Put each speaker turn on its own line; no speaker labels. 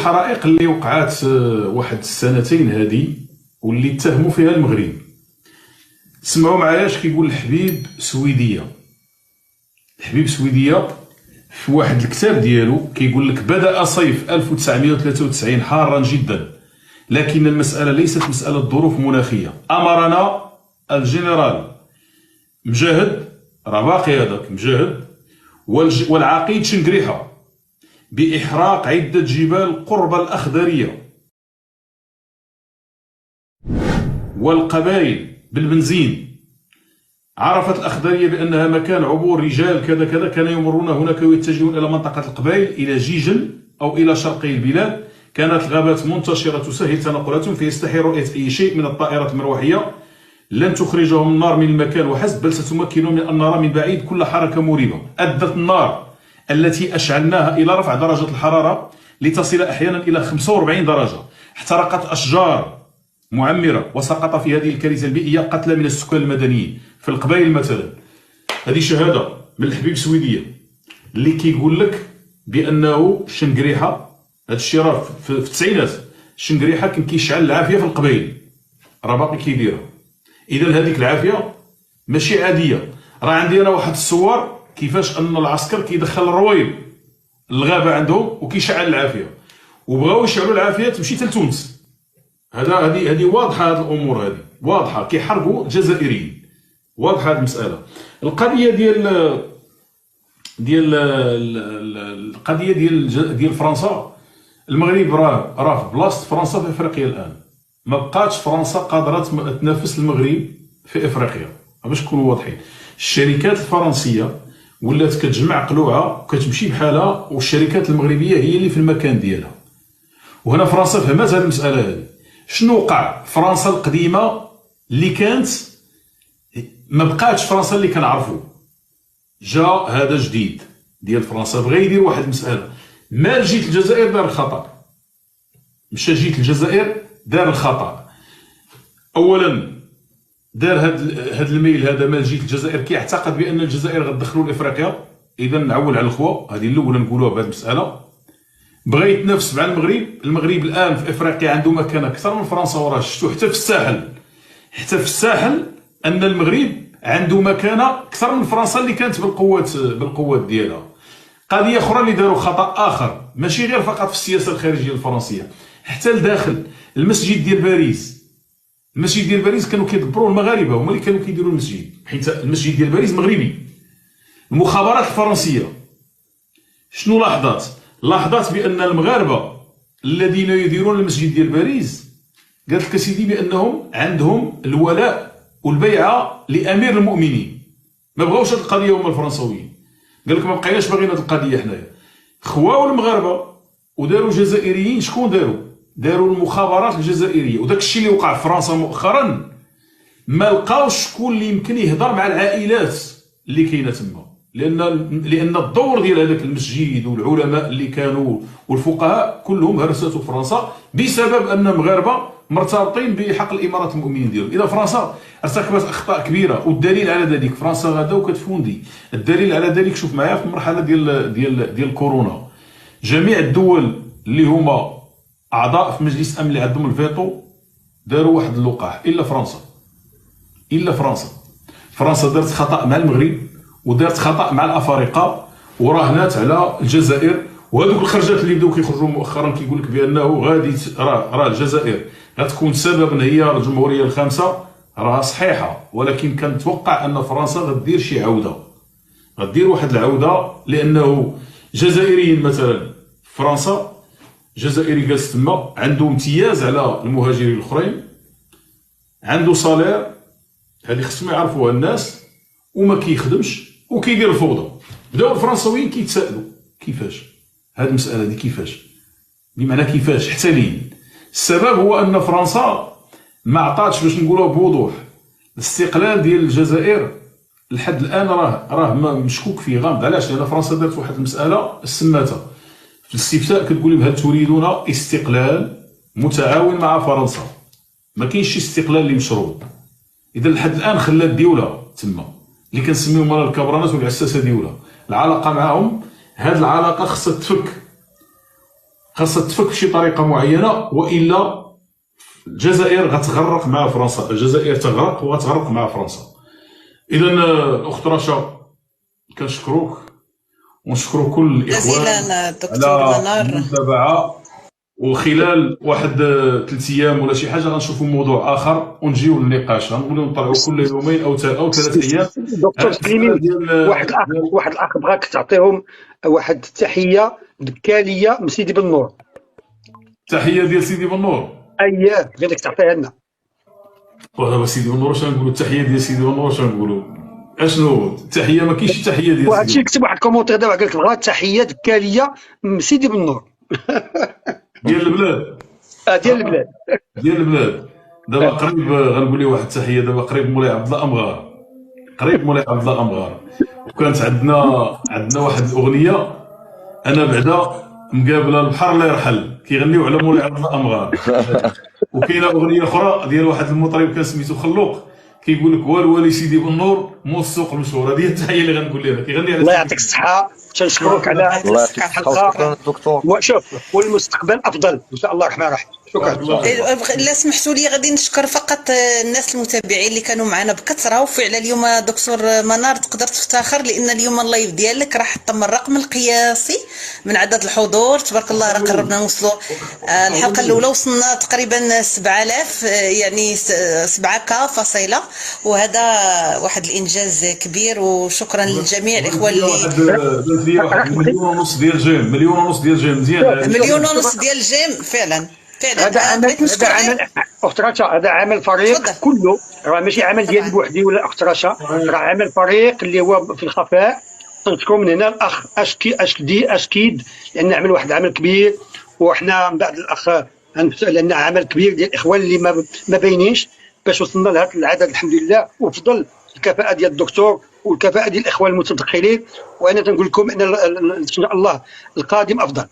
الحرائق اللي وقعات واحد السنتين هذه واللي اتهموا فيها المغرب. سمعوا معايا اش كيقول الحبيب سويديه. الحبيب سويديه في واحد الكتاب ديالو كيقول لك: بدأ صيف 1993 حارا جدا، لكن المسألة ليست مسألة ظروف مناخية. أمرنا الجنرال مجاهد، راه باقي هذاك مجاهد، والعقيد شنقريحة بإحراق عدة جبال قرب الأخضرية والقبائل بالبنزين. عرفت الأخضرية بأنها مكان عبور رجال كذا كذا كانوا يمرون هناك ويتجهون إلى منطقة القبائل، إلى جيجن أو إلى شرقي البلاد. كانت الغابات منتشرة تسهل تنقلاتهم، فيستحيل رؤية أي شيء من الطائرات المروحية. لن تخرجهم النار من المكان وحسب، بل ستمكنهم من أن نرى من بعيد كل حركة مريبة. أدت النار التي أشعلناها إلى رفع درجة الحرارة لتصل أحيانا إلى 45 درجة. احترقت أشجار معمرة، وسقط في هذه الكارثة البيئية قتلى من السكان المدنيين في القبائل مثلا. هذه شهادة من الحبيب السويدية اللي كيقول لك بأنه شنقريحة، هذا الشيء راه في التسعينات، شنقريحة كان كيشعل العافية في القبائل، راه باقي كيديرها. إذا هذيك العافية ماشي عادية. راه عندي أنا واحد الصور كيفاش أن العسكر كيدخل الرويض للغابة عندهم وكيشعل العافية، وبغاو يشعلوا العافية تمشي حتى لتونس. هذه واضحة، هذه الأمور هذه واضحة، كيحاربوا الجزائريين، واضحة هذه المسألة. القضية ديال فرنسا، المغرب راه في بلاصة فرنسا في افريقيا الآن. ما بقاتش فرنسا قادرة تنافس المغرب في افريقيا، باش نكونوا واضحين. الشركات الفرنسية ولات كتجمع قلوعها وكتمشي بحالها، والشركات المغربية هي اللي في المكان ديالها. وهنا فرنسا فهمت هذه المسألة هذه. شنو وقع؟ فرنسا القديمة اللي كانت ما بقاتش فرنسا اللي كنعرفو، جا هذا جديد ديال فرنسا بغا يدير واحد المسألة. ما جيت الجزائر دار الخطأ، مشى جيت الجزائر دار الخطأ. أولا دار هاد الميل هذا، مال جيت الجزائر كيعتقد بأن الجزائر غتدخلو لإفريقيا. إذا نعول على الخوا، هذه الأولى نقولوها بهذه المسألة. بغا يتنافس مع المغرب الآن في إفريقيا عنده مكانة أكثر من فرنسا، وراه شفتو حتى في الساحل أن المغرب عنده مكانة أكثر من فرنسا اللي كانت بالقوات ديالها. قضية أخرى اللي داروا خطأ آخر، ماشي غير فقط في السياسة الخارجية الفرنسية، حتى لداخل المسجد ديال باريس. المسجد ديال باريس كانوا كيدبروا المغاربة، هما اللي كانوا كيديروا المسجد، حيت المسجد ديال باريس مغربي. المخابرات الفرنسية شنو لاحظت بأن المغاربة الذين يديرون المسجد ديال باريس، قالت لك سيدي بأنهم عندهم الولاء والبيعة لأمير المؤمنين. ما بغاوش هذه القضية هما الفرنساويين، قال لك ما بقيناش باغيين هذه القضية حنايا. خواو المغاربة وداروا جزائريين. شكون داروا المخابرات الجزائرية. وداك الشيء اللي وقع في فرنسا مؤخرا، ما لقاوش شكون اللي يمكن يهضر مع العائلات اللي كاينه تما، لأن الدور ديال هذاك المسجد والعلماء اللي كانوا والفقهاء كلهم هرساتوا فرنسا بسبب أن المغاربة مرتبطين بحق الإمارات المؤمنين ديالهم. إذا فرنسا ارتكبت أخطاء كبيرة، والدليل على ذلك فرنسا غدا وكتفوندي. الدليل على ذلك شوف معايا في المرحلة ديال كورونا، جميع الدول اللي هما أعضاء في مجلس الأمن اللي عندهم الفيتو داروا واحد اللقاح، إلا فرنسا. فرنسا دارت خطأ مع المغرب ودارت خطأ مع الأفارقة وراهنات على الجزائر. وهذوك الخرجات اللي بداو كيخرجوا مؤخرا كيقول لك بأنه غادي راه الجزائر غتكون سبب انهيار الجمهورية الخامسة، راه صحيحة، ولكن كنتوقع أن فرنسا غدير شي عودة، غدير واحد العودة، لأنه جزائريين مثلا فرنسا، جزائري جالس تما عنده امتياز على المهاجرين الآخرين، عنده صالير، هذه خصهم يعرفوها الناس، وما كيخدمش وكيدير الفوضى. بداو الفرنساويين كيتسائلوا كيفاش هذه المسألة دي، بمعنى كيفاش حتى لين. السبب هو أن فرنسا ما عطاتش، باش نقولوها بوضوح، الاستقلال ديال الجزائر لحد الآن راه مشكوك فيه، غامض. علاش؟ لأن فرنسا دارت واحد المسألة سماتها في الاستفتاء، كتقول هل تريدون استقلال متعاون مع فرنسا؟ ما كاينش شي استقلال اللي مشروط. إذا لحد الآن خلات دولة تما اللي كنسميهم انا الكبرانات والعساسة دولة، العلاقة معهم هاد العلاقة خصها تفك. خاصها تفك بشي طريقه معينه، والا الجزائر غتغرق مع فرنسا، الجزائر تغرق وغتغرق مع فرنسا. اذا الاخت رشا كنشكروك ونشكروا كل الاخوان
جزيلا دكتور
على
منار.
المتابعه، وخلال واحد 3 ايام ولا شي حاجه غنشوفوا موضوع اخر ونجيو للنقاش، غنوليو نطلعوا كل يومين او 3 ايام.
دكتور سليمي، واحد الاخ بغاك تعطيهم واحد التحيه بكاليه من سيدي بن نور.
تحيه ديال سيدي بن نور.
اييه بغيتك تعطيها لنا.
ودابا سيدي بن نور اش غنقولوا؟ التحيه ديال سيدي بن نور اش غنقولوا؟ اشنو التحيه؟ ما كاينش تحيه ديال
وهذا
سيدي
الشيء كتب واحد الكومونتير دابا قال لك بغا تحيه بكاليه من سيدي بن نور.
ديال البلاد.
ديال البلاد.
ديال البلاد. دابا قريب غنقول ليه واحد التحيه، دابا قريب مولاي عبد الله امغار، قريب مولاي عبد الله امغار. وكانت عندنا واحد الاغنيه انا بعدا مقابله البحر لا يرحل، كيغنيو على مولاي عبد الله امغار. وكاينه اغنيه اخرى ديال واحد المطرب كان سميتو خلوق، كيقول لك والوالي سيدي بن نور مو السوق المشهور. هذه هي التحيه اللي غنقول لها، كيغني على
الله يعطيك الصحه، تنشكرك على هذه الحلقه.
دكتور
وشوف والمستقبل افضل ان شاء الله الرحمن الرحيم. شكرا.
لا سمحتوا لي غادي نشكر فقط الناس المتابعين اللي كانوا معنا بكثره، وفعلا اليوم دكتور منار تقدر تفتخر لان اليوم اللايف ديالك راح تم الرقم القياسي من عدد الحضور. تبارك الله راه قربنا نوصلوا. الحلقه الاولى وصلنا تقريبا 7000، يعني 7K فاصله، وهذا واحد الانجاز كبير. وشكرا للجميع الاخوان اللي
1.5 مليون ديال جيم، 1.5 مليون ديال جيم. مزيان،
1.5 ديال الجيم فعلا.
هذا عمل اخت رشا، هذا عمل فريق كله، راه ماشي عمل ديالي بوحدي ولا اخت رشا، راه عمل فريق اللي هو في الخفاء. تنشكروا من هنا الاخ اشكيد لان عمل واحد العمل كبير، وحنا من بعد الاخ لان عمل كبير ديال الاخوان اللي ما باينينش باش وصلنا لهذا العدد الحمد لله، وفضل الكفاءه ديال الدكتور والكفاءه ديال الاخوان المتدخلين. وانا تنقول لكم ان ان شاء الله القادم افضل.